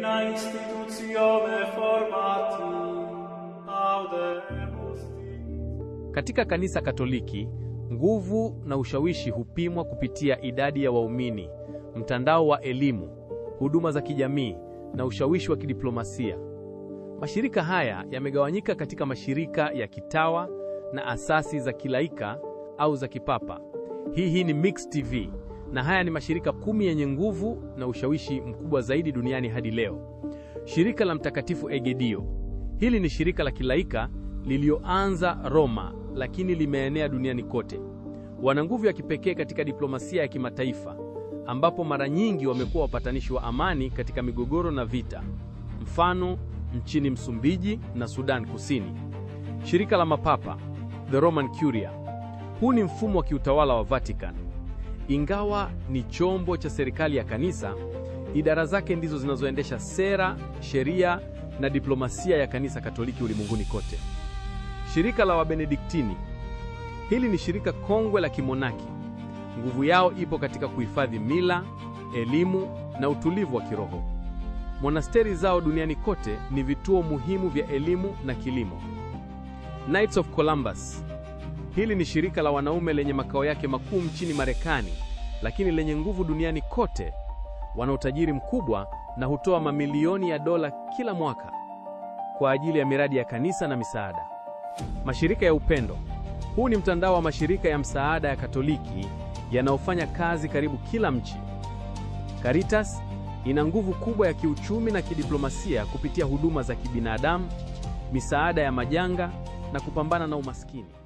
divina institutione formati audemus. Katika kanisa Katoliki, nguvu na ushawishi hupimwa kupitia idadi ya waumini, mtandao wa elimu, huduma za kijamii na ushawishi wa kidiplomasia. Mashirika haya yamegawanyika katika mashirika ya kitawa na asasi za kilaika au za kipapa. Hii ni Mix TV, na haya ni mashirika 10 yenye nguvu na ushawishi mkubwa zaidi duniani hadi leo. Shirika la Mtakatifu Egidio. Hili ni shirika la kilaika lilioanza Roma, lakini limeenea duniani kote. Wana nguvu ya kipekee katika diplomasia ya kimataifa, ambapo mara nyingi wamekuwa wapatanishi wa amani katika migogoro na vita. Mfano, nchini Msumbiji na Sudan Kusini. Shirika la mapapa, The Roman Curia. Huu ni mfumo wa kiutawala wa Vatican. Ingawa ni chombo cha serikali ya kanisa, idara zake ndizo zinazoendesha sera, sheria na diplomasia ya kanisa Katoliki ulimwenguni kote. Shirika la Wabenediktini. Hili ni shirika kongwe la kimonaki. Nguvu yao ipo katika kuhifadhi mila, elimu na utulivu wa kiroho. Monasteri zao duniani kote ni vituo muhimu vya elimu na kilimo. Knights of Columbus. Hili ni shirika la wanaume lenye makao yake makuu nchini Marekani, lakini lenye nguvu duniani kote. Wana utajiri mkubwa na hutoa mamilioni ya dola kila mwaka kwa ajili ya miradi ya kanisa na misaada. Mashirika ya upendo. Huu ni mtandao wa mashirika ya msaada ya Katoliki yanayofanya kazi karibu kila mji. Caritas ina nguvu kubwa ya kiuchumi na kidiplomasia kupitia huduma za kibinadamu, misaada ya majanga na kupambana na umaskini.